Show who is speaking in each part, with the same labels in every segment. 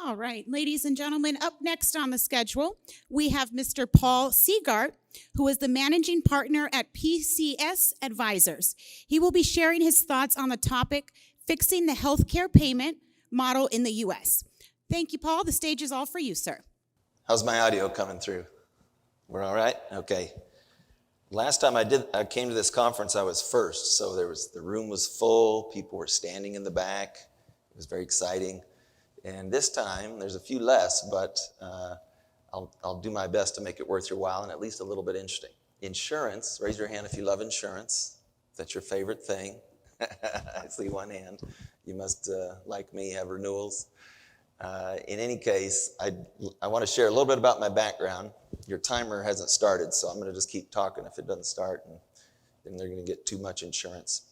Speaker 1: All right, ladies and gentlemen, up next on the schedule, we have Mr. Paul Seegart, who is the managing partner at PCS Advisors. He will be sharing his thoughts on the topic, fixing the healthcare payment model in the U.S. Thank you, Paul. The stage is all for you, sir.
Speaker 2: How's my audio coming through? We're all right? Okay. Last time I came to this conference, I was first, so the room was full, people were standing in the back. It was very exciting. And this time, there's a few less, but I'll do my best to make it worth your while and at least a little bit interesting. Insurance, raise your hand if you love insurance. If that's your favorite thing. I see one hand. You must, like me, have renewals. In any case, I want to share a little bit about my background. Your timer hasn't started, so I'm going to just keep talking if it doesn't start, and then they're going to get too much insurance.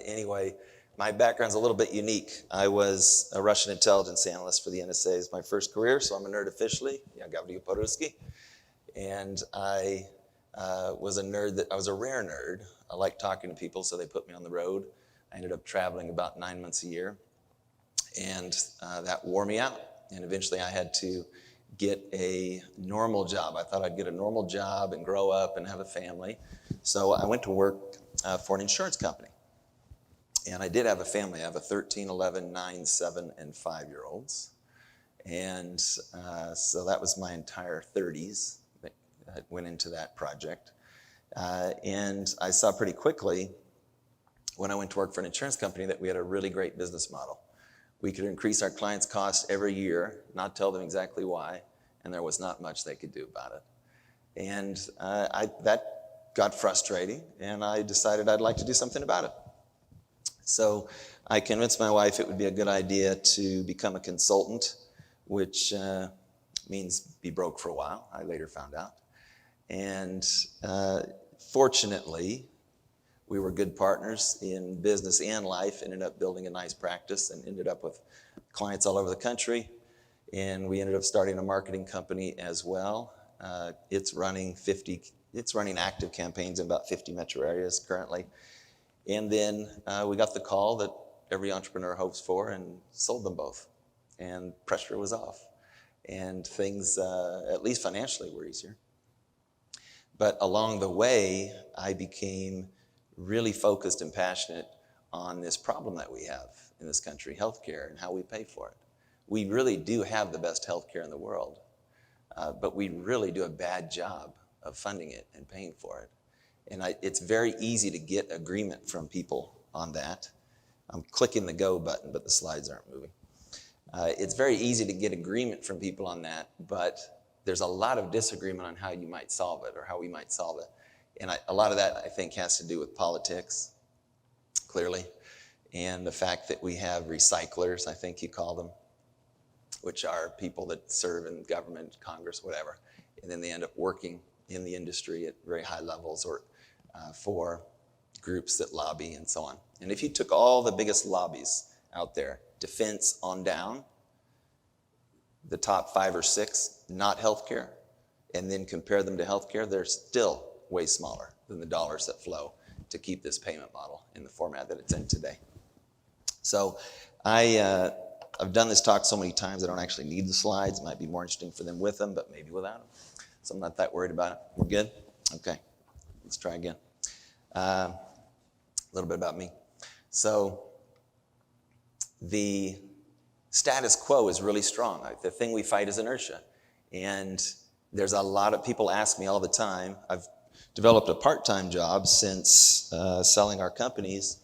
Speaker 2: Anyway, my background's a little bit unique. I was a Russian intelligence analyst for the NSA as my first career, so I'm a nerd officially. Yeah, Gavriil Poruski. And I was a rare nerd. I liked talking to people, so they put me on the road. I ended up traveling about 9 months a year. And that wore me out. And eventually I had to get a normal job. I thought I'd get a normal job and grow up and have a family. So I went to work for an insurance company. And I did have a family. I have a 13, 11, 9, 7, and 5-year-olds. And so that was my entire 30s that went into that project. And I saw pretty quickly when I went to work for an insurance company that we had a really great business model. We could increase our clients' costs every year, not tell them exactly why, and there was not much they could do about it. And that got frustrating, and I decided I'd like to do something about it. So I convinced my wife it would be a good idea to become a consultant, which means be broke for a while, I later found out. And fortunately, we were good partners in business and life, ended up building a nice practice and ended up with clients all over the country. And we ended up starting a marketing company as well. It's running active campaigns in about 50 metro areas currently. And then we got the call that every entrepreneur hopes for and sold them both. And pressure was off. And things, at least financially, were easier. But along the way, I became really focused and passionate on this problem that we have in this country, healthcare, and how we pay for it. We really do have the best healthcare in the world, but we really do a bad job of funding it and paying for it. And it's very easy to get agreement from people on that. I'm clicking the go button, but the slides aren't moving. It's very easy to get agreement from people on that, but there's a lot of disagreement on how you might solve it or how we might solve it. And a lot of that, I think, has to do with politics, clearly, and the fact that we have recyclers, I think you call them, which are people that serve in government, Congress, whatever, and then they end up working in the industry at very high levels or for groups that lobby and so on. And if you took all the biggest lobbies out there, defense on down, the top 5 or 6, not healthcare, and then compare them to healthcare, they're still way smaller than the dollars that flow to keep this payment model in the format that it's in today. So I've done this talk so many times I don't actually need the slides. It might be more interesting for them with them, but maybe without them. So I'm not that worried about it. We're good? Okay, let's try again. A little bit about me. So the status quo is really strong. The thing we fight is inertia. And there's a lot of people ask me all the time. I've developed a part-time job since selling our companies,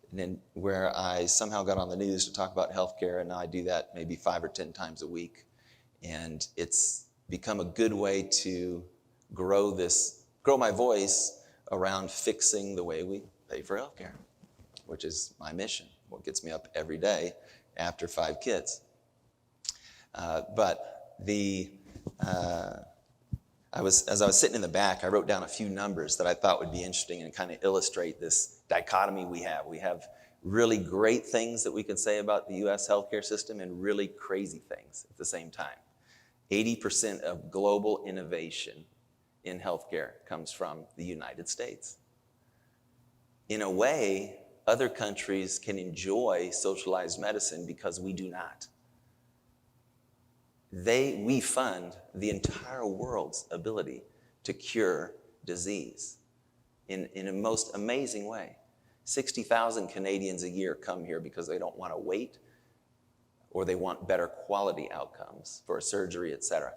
Speaker 2: and then where I somehow got on the news to talk about healthcare, and now I do that maybe 5 or 10 times a week. And it's become a good way to grow my voice around fixing the way we pay for healthcare, which is my mission, what gets me up every day after 5 kids. As I was sitting in the back, I wrote down a few numbers that I thought would be interesting and kind of illustrate this dichotomy we have. We have really great things that we can say about the U.S. healthcare system and really crazy things at the same time. 80% of global innovation in healthcare comes from the United States. In a way, other countries can enjoy socialized medicine because we do not. we fund the entire world's ability to cure disease in a most amazing way. 60,000 Canadians a year come here because they don't want to wait or they want better quality outcomes for a surgery, et cetera.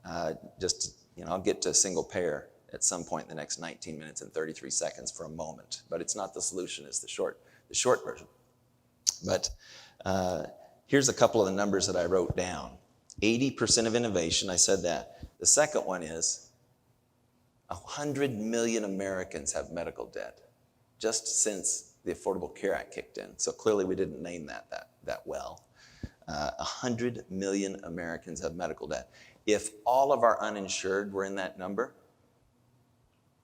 Speaker 2: I'll get to single payer at some point in the next 19 minutes and 33 seconds for a moment, but it's not the solution, it's the short version. But here's a couple of the numbers that I wrote down. 80% of innovation, I said that. The second one is 100 million Americans have medical debt just since the Affordable Care Act kicked in. So clearly we didn't name that well. 100 million Americans have medical debt. If all of our uninsured were in that number,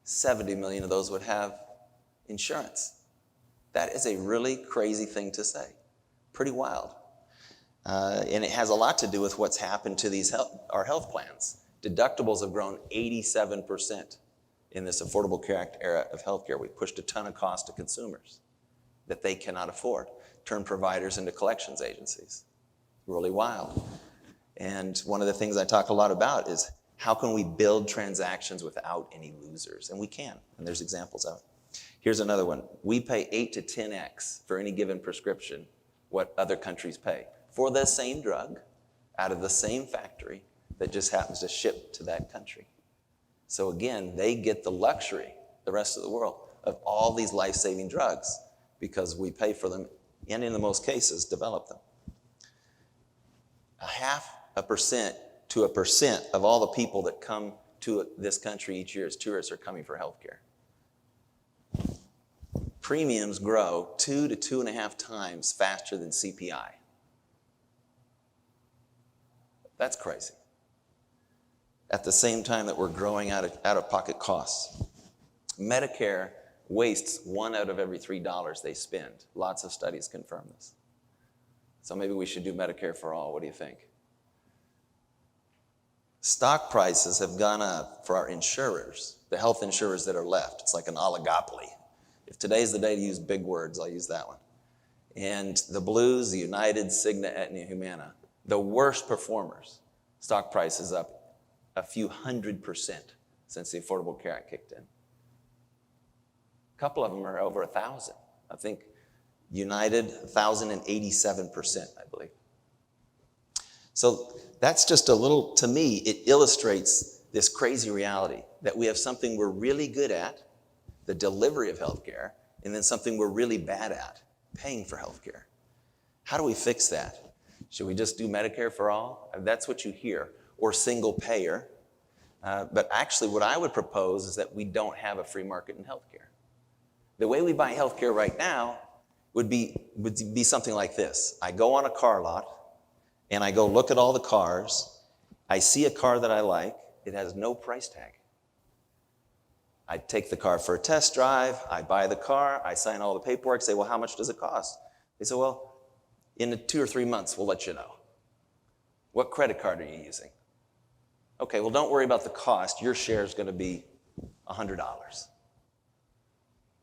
Speaker 2: 70 million of those would have insurance. That is a really crazy thing to say. Pretty wild. And it has a lot to do with what's happened to our health plans. Deductibles have grown 87% in this Affordable Care Act era of healthcare. We pushed a ton of cost to consumers that they cannot afford, turned providers into collections agencies. Really wild. And one of the things I talk a lot about is how can we build transactions without any losers? And we can, and there's examples of it. Here's another one. We pay 8 to 10x for any given prescription what other countries pay for the same drug out of the same factory that just happens to ship to that country. So again, they get the luxury, the rest of the world, of all these life-saving drugs because we pay for them and in the most cases develop them. 0.5% to 1% of all the people that come to this country each year as tourists are coming for health care. Premiums grow 2 to 2.5 times faster than CPI. That's crazy. At the same time that we're growing out-of-pocket costs. Medicare wastes 1 out of every $3 they spend. Lots of studies confirm this. So maybe we should do Medicare for all. What do you think? Stock prices have gone up for our insurers, the health insurers that are left. It's like an oligopoly. If today's the day to use big words, I'll use that one. And the Blues, the United, Cigna, Aetna, Humana, the worst performers, stock prices up a few 100% since the Affordable Care Act kicked in. A couple of them are over 1,000. I think United, 1,087%, I believe. So that's just a little, to me, it illustrates this crazy reality that we have something we're really good at, the delivery of healthcare, and then something we're really bad at, paying for healthcare. How do we fix that? Should we just do Medicare for all? That's what you hear, or single payer. But actually what I would propose is that we don't have a free market in healthcare. The way we buy healthcare right now would be something like this. I go on a car lot, and I go look at all the cars. I see a car that I like. It has no price tag. I take the car for a test drive. I buy the car. I sign all the paperwork. Say, well, how much does it cost? They say, well, in 2 or 3 months, we'll let you know. What credit card are you using? Okay, well, don't worry about the cost. Your share is going to be $100.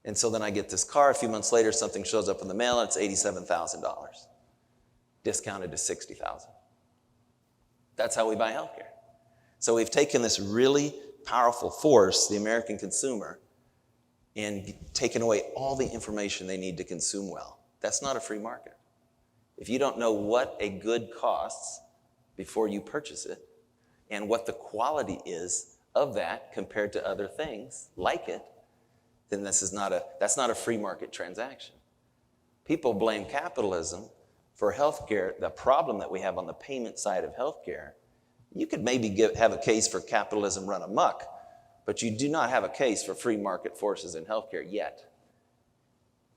Speaker 2: And so then I get this car. A few months later, something shows up in the mail, and it's $87,000. Discounted to $60,000. That's how we buy healthcare. So we've taken this really powerful force, the American consumer, and taken away all the information they need to consume well. That's not a free market. If you don't know what a good costs before you purchase it, and what the quality is of that compared to other things like it, then that's not a free market transaction. People blame capitalism for healthcare, the problem that we have on the payment side of healthcare. You could maybe have a case for capitalism run amok, but you do not have a case for free market forces in healthcare yet,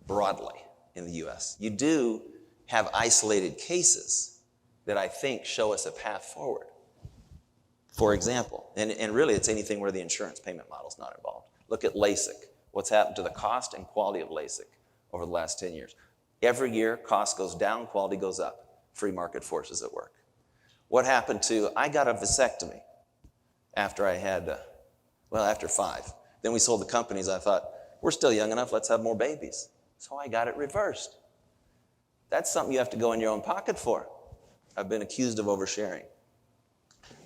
Speaker 2: broadly in the US. You do have isolated cases that I think show us a path forward. For example, and really it's anything where the insurance payment model is not involved. Look at LASIK. What's happened to the cost and quality of LASIK over the last 10 years? Every year, cost goes down, quality goes up. Free market forces at work. What happened to, I got a vasectomy after I had, after 5. Then we sold the companies. I thought, we're still young enough, let's have more babies. So I got it reversed. That's something you have to go in your own pocket for. I've been accused of oversharing.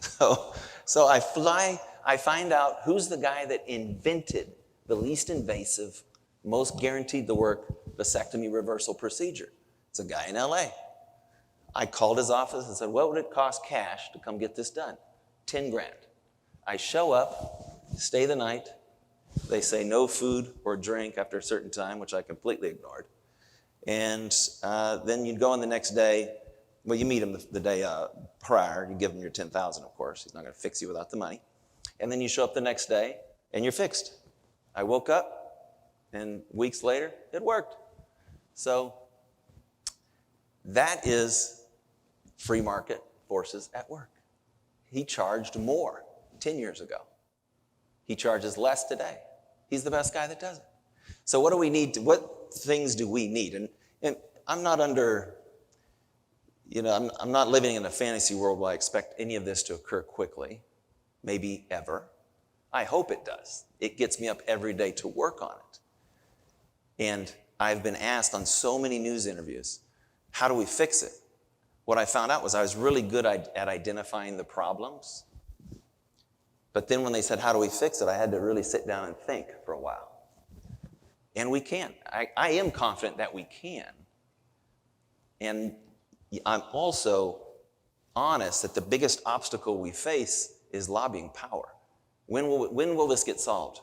Speaker 2: So I find out who's the guy that invented the least invasive, most guaranteed to work vasectomy reversal procedure. It's a guy in LA. I called his office and said, what would it cost cash to come get this done? 10 grand. I show up, stay the night. They say no food or drink after a certain time, which I completely ignored. And then you'd go in the next day. Well, you meet him the day prior. You give him your $10,000, of course. He's not going to fix you without the money. And then you show up the next day, and you're fixed. I woke up, and weeks later, it worked. So that is free market forces at work. He charged more 10 years ago. He charges less today. He's the best guy that does it. So what do we need? What things do we need? And I'm not under... I'm not living in a fantasy world where I expect any of this to occur quickly, maybe ever. I hope it does. It gets me up every day to work on it. And I've been asked on so many news interviews, how do we fix it? What I found out was I was really good at identifying the problems. But then when they said, how do we fix it? I had to really sit down and think for a while. And we can. I am confident that we can. And I'm also honest that the biggest obstacle we face is lobbying power. When will this get solved?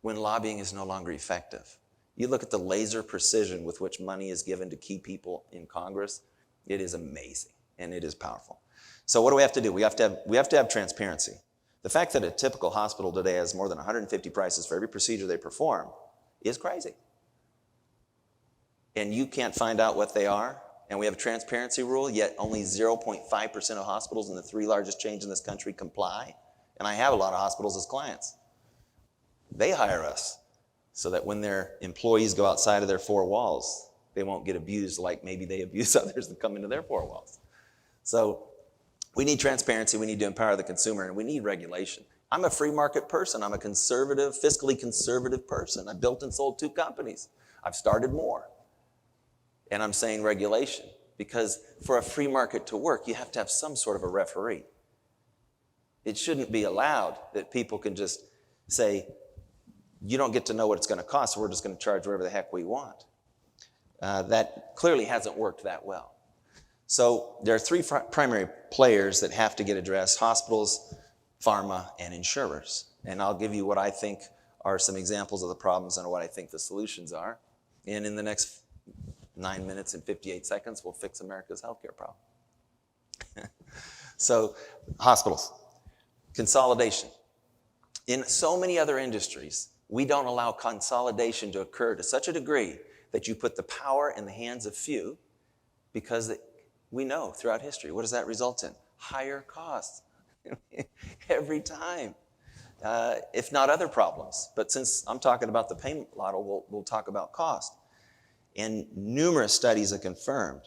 Speaker 2: When lobbying is no longer effective. You look at the laser precision with which money is given to key people in Congress, it is amazing and it is powerful. So what do we have to do? We have to have transparency. The fact that a typical hospital today has more than 150 prices for every procedure they perform is crazy. And you can't find out what they are. And we have a transparency rule, yet only 0.5% of hospitals in the 3 largest chains in this country comply. And I have a lot of hospitals as clients. They hire us so that when their employees go outside of their 4 walls, they won't get abused like maybe they abuse others that come into their 4 walls. So we need transparency, we need to empower the consumer, and we need regulation. I'm a free market person. I'm a conservative, fiscally conservative person. I built and sold 2 companies. I've started more. And I'm saying regulation, because for a free market to work, you have to have some sort of a referee. It shouldn't be allowed that people can just say, you don't get to know what it's going to cost, so we're just going to charge whatever the heck we want. That clearly hasn't worked that well. So there are 3 primary players that have to get addressed: hospitals, pharma, and insurers. And I'll give you what I think are some examples of the problems and what I think the solutions are. And in the next 9 minutes and 58 seconds, we'll fix America's healthcare problem. So, hospitals. Consolidation. In so many other industries, we don't allow consolidation to occur to such a degree that you put the power in the hands of few, because we know throughout history, what does that result in? Higher costs. Every time. If not other problems. But since I'm talking about the payment model, we'll talk about cost. And numerous studies have confirmed,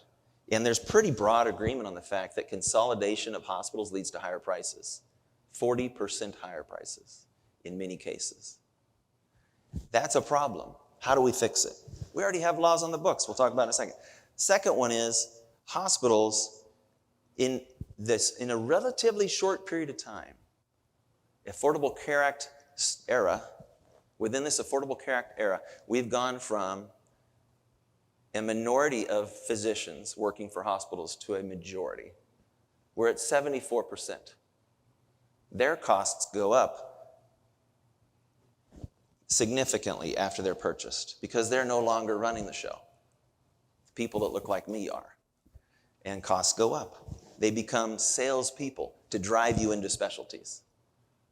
Speaker 2: and there's pretty broad agreement on the fact that consolidation of hospitals leads to higher prices. 40% higher prices in many cases. That's a problem. How do we fix it? We already have laws on the books. We'll talk about it in a second. Second one is hospitals in a relatively short period of time, Affordable Care Act era, within this Affordable Care Act era, we've gone from a minority of physicians working for hospitals to a majority. We're at 74%. Their costs go up significantly after they're purchased because they're no longer running the show. People that look like me are. And costs go up. They become salespeople to drive you into specialties.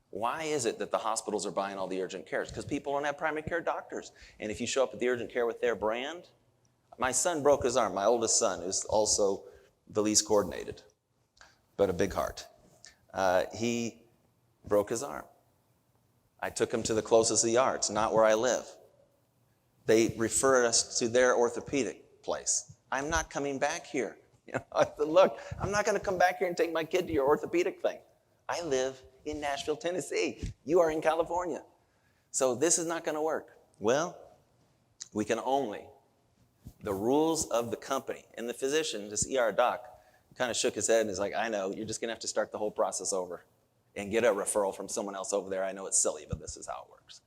Speaker 2: Why is it that the hospitals are buying all the urgent cares? Because people don't have primary care doctors. And if you show up at the urgent care with their brand, my son broke his arm, my oldest son, who's also the least coordinated, but a big heart. He broke his arm. I took him to the closest ER. It's not where I live. They referred us to their orthopedic place. I'm not coming back here. I said, look, I'm not going to come back here and take my kid to your orthopedic thing. I live in Nashville, Tennessee. You are in California. So this is not going to work. Well, we can only, the rules of the company and the physician, this ER doc, kind of shook his head and is like, I know, you're just going to have to start the whole process over and get a referral from someone else over there. I know it's silly, but this is how it works.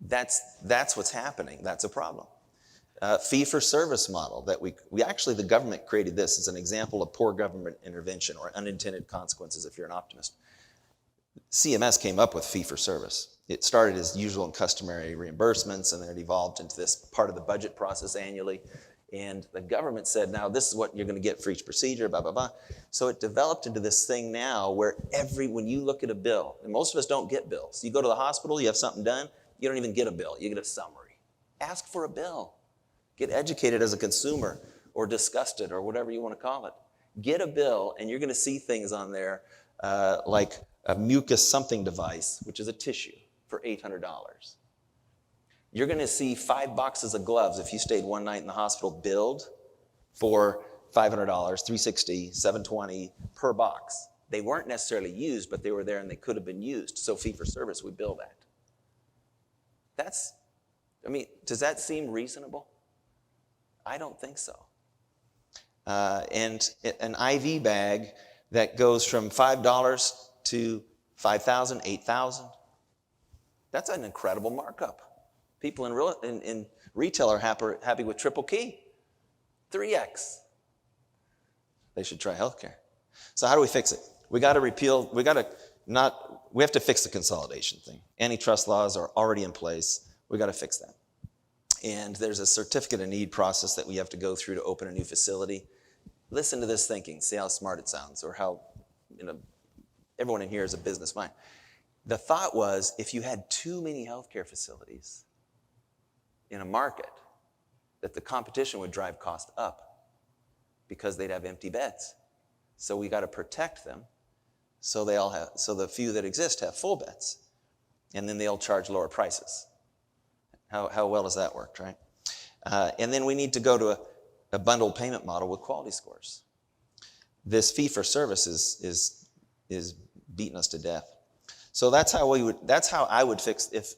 Speaker 2: That's what's happening. That's a problem. Fee-for-service model that we actually, the government created this as an example of poor government intervention or unintended consequences if you're an optimist. CMS came up with fee-for-service. It started as usual and customary reimbursements, and then it evolved into this part of the budget process annually. And the government said, now this is what you're going to get for each procedure, blah, blah, blah. So it developed into this thing now where when you look at a bill, and most of us don't get bills. You go to the hospital, you have something done, you don't even get a bill. You get a summary. Ask for a bill. Get educated as a consumer or disgusted or whatever you want to call it. Get a bill, and you're going to see things on there like a mucus something device, which is a tissue, for $800. You're going to see 5 boxes of gloves if you stayed one night in the hospital billed for $500, $360, $720 per box. They weren't necessarily used, but they were there and they could have been used. So fee for service, we bill that. Does that seem reasonable? I don't think so. And an IV bag that goes from $5 to $5,000, $8,000, that's an incredible markup. People in retail are happy with triple key, 3X. They should try healthcare. So how do we fix it? We have to fix the consolidation thing. Antitrust laws are already in place. We got to fix that. And there's a certificate of need process that we have to go through to open a new facility. Listen to this thinking, see how smart it sounds, or how, everyone in here is a business mind. The thought was, if you had too many healthcare facilities in a market, that the competition would drive cost up because they'd have empty beds. So we got to protect them so the few that exist have full beds, and then they'll charge lower prices. How well has that worked, right? And then we need to go to a bundled payment model with quality scores. This fee for service is beating us to death. So that's how I would fix, if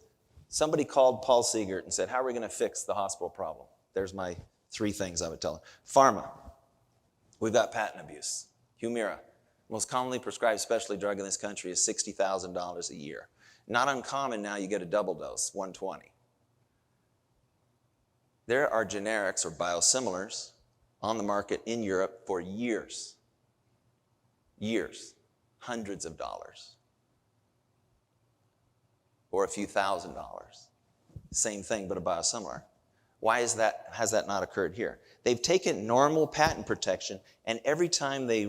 Speaker 2: somebody called Paul Seegart and said, how are we going to fix the hospital problem? There's my 3 things I would tell them. Pharma, we've got patent abuse. Humira, most commonly prescribed specialty drug in this country is $60,000 a year. Not uncommon now you get a double dose, $120,000. There are generics or biosimilars on the market in Europe for years. Years. Hundreds of dollars. Or a few $1,000s. Same thing, but a biosimilar. Why has that not occurred here? They've taken normal patent protection, and every time they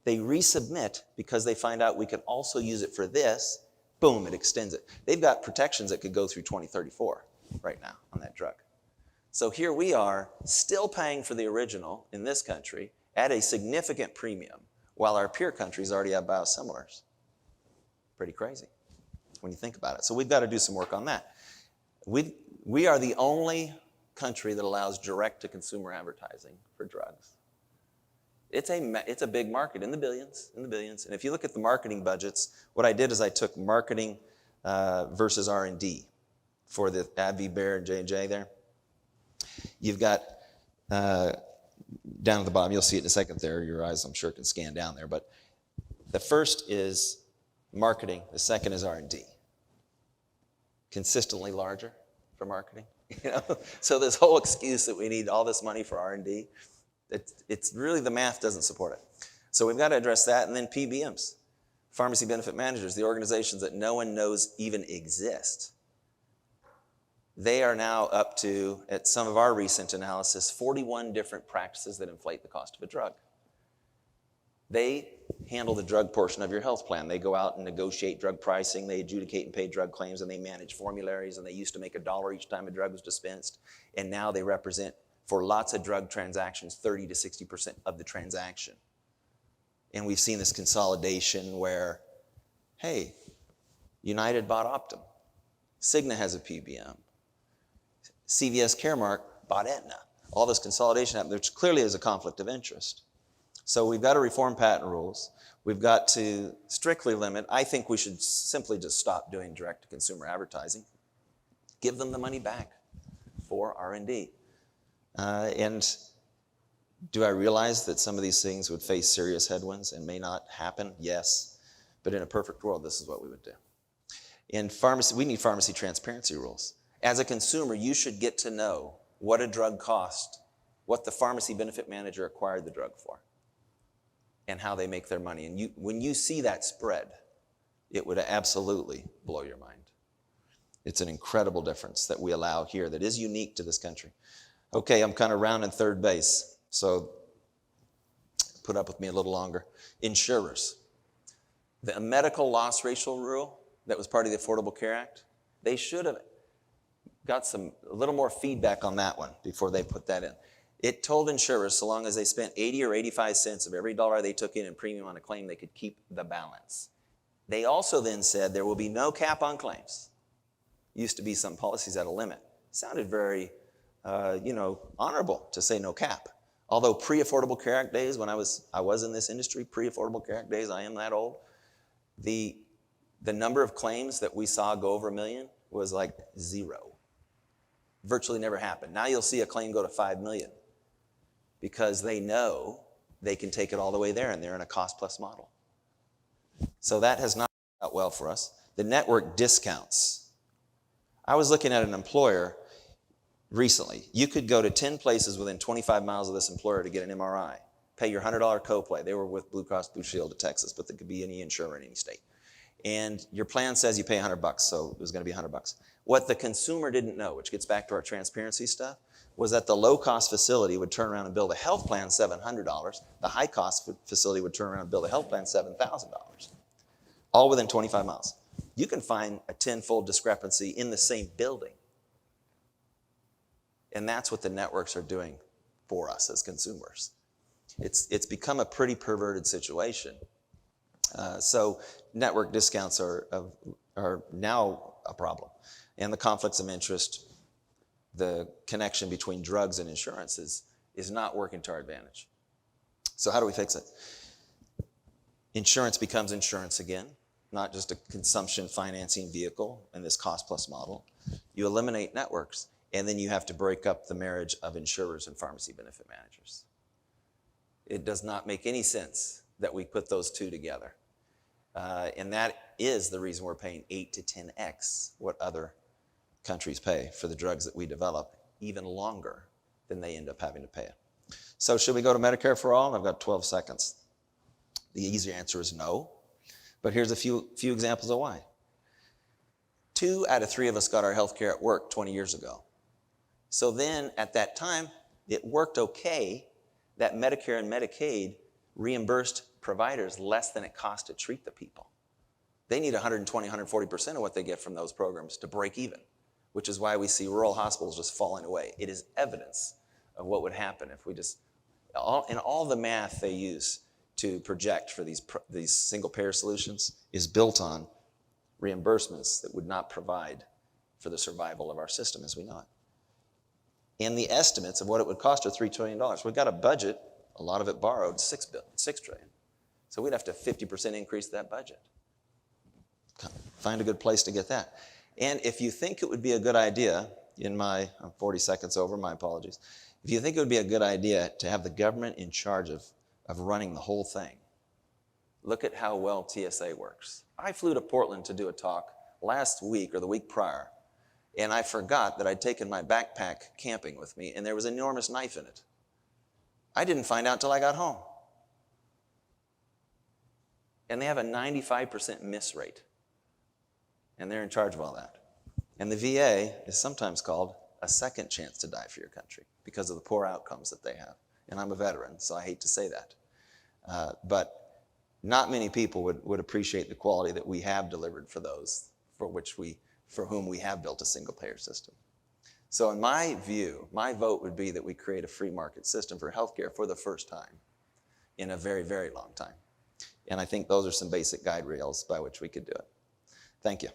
Speaker 2: resubmit because they find out we can also use it for this, boom, it extends it. They've got protections that could go through 2034 right now on that drug. So here we are, still paying for the original in this country at a significant premium, while our peer countries already have biosimilars. Pretty crazy when you think about it. So we've got to do some work on that. We are the only country that allows direct-to-consumer advertising for drugs. It's a big market, in the billions. And if you look at the marketing budgets, what I did is I took marketing versus R&D for the AbbVie, Bayer, and J&J there. You've got, down at the bottom, you'll see it in a second there. Your eyes, I'm sure, can scan down there. But the first is marketing. The second is R&D. Consistently larger for marketing. So this whole excuse that we need all this money for R&D, it's really, the math doesn't support it. So we've got to address that. And then PBMs, pharmacy benefit managers, the organizations that no one knows even exist. They are now up to, at some of our recent analysis, 41 different practices that inflate the cost of a drug. They handle the drug portion of your health plan. They go out and negotiate drug pricing, they adjudicate and pay drug claims, and they manage formularies, and they used to make $1 each time a drug was dispensed, and now they represent, for lots of drug transactions, 30 to 60% of the transaction. And we've seen this consolidation where, hey, United bought Optum. Cigna has a PBM. CVS Caremark bought Aetna. All this consolidation happened, which clearly is a conflict of interest. So we've got to reform patent rules. We've got to strictly limit. I think we should simply just stop doing direct-to-consumer advertising. Give them the money back for R&D. And Do I realize that some of these things would face serious headwinds and may not happen? Yes. But in a perfect world, this is what we would do. In pharmacy, we need pharmacy transparency rules. As a consumer, you should get to know what a drug cost, what the pharmacy benefit manager acquired the drug for, and how they make their money. And when you see that spread, it would absolutely blow your mind. It's an incredible difference that we allow here that is unique to this country. Okay, I'm kind of rounding third base, so put up with me a little longer. Insurers. The medical loss ratio rule that was part of the Affordable Care Act, they should have got a little more feedback on that one before they put that in. It told insurers so long as they spent 80 or 85 cents of every dollar they took in premium on a claim, they could keep the balance. They also then said there will be no cap on claims. Used to be some policies at a limit. Sounded very, honorable to say no cap. Although pre-Affordable Care Act days, when I was in this industry, pre-Affordable Care Act days, I am that old, the number of claims that we saw go over $1 million was like 0. Virtually never happened. Now you'll see a claim go to $5 million because they know they can take it all the way there, and they're in a cost-plus model. So that has not worked out well for us. The network discounts. I was looking at an employer recently. You could go to 10 places within 25 miles of this employer to get an MRI. Pay your $100 copay. They were with Blue Cross Blue Shield of Texas, but they could be any insurer in any state. And your plan says you pay $100, so it was going to be $100. What the consumer didn't know, which gets back to our transparency stuff, was that the low-cost facility would turn around and bill the health plan $700. The high-cost facility would turn around and bill the health plan $7,000, all within 25 miles. You can find a tenfold discrepancy in the same building. And that's what the networks are doing for us as consumers. It's become a pretty perverted situation. So network discounts are now a problem. And the conflicts of interest, the connection between drugs and insurance is not working to our advantage. So how do we fix it? Insurance becomes insurance again, not just a consumption financing vehicle in this cost-plus model. You eliminate networks, and then you have to break up the marriage of insurers and pharmacy benefit managers. It does not make any sense that we put those two together. And that is the reason we're paying 8 to 10x what other countries pay for the drugs that we develop, even longer than they end up having to pay it. So should we go to Medicare for all? I've got 12 seconds. The easy answer is no, but here's a few examples of why. 2 out of 3 of us got our health care at work 20 years ago. So then at that time, it worked okay that Medicare and Medicaid reimbursed providers less than it cost to treat the people. They need 120, 140% of what they get from those programs to break even, which is why we see rural hospitals just falling away. It is evidence of what would happen if we just, all the math they use to project for these single-payer solutions is built on reimbursements that would not provide for the survival of our system as we know it. And the estimates of what it would cost are $3 trillion. We've got a budget, a lot of it borrowed, $6 trillion. So we'd have to 50% increase that budget. Find a good place to get that. And if you think it would be a good idea, I'm 40 seconds over, my apologies. If you think it would be a good idea to have the government in charge of running the whole thing, look at how well TSA works. I flew to Portland to do a talk last week or the week prior, and I forgot that I'd taken my backpack camping with me, and there was an enormous knife in it. I didn't find out till I got home. And they have a 95% miss rate. And they're in charge of all that. And the VA is sometimes called a second chance to die for your country because of the poor outcomes that they have. And I'm a veteran, so I hate to say that. But not many people would appreciate the quality that we have delivered for those for whom we have built a single-payer system. So in my view, my vote would be that we create a free market system for healthcare for the first time in a very, very long time. And I think those are some basic guide rails by which we could do it. Thank you.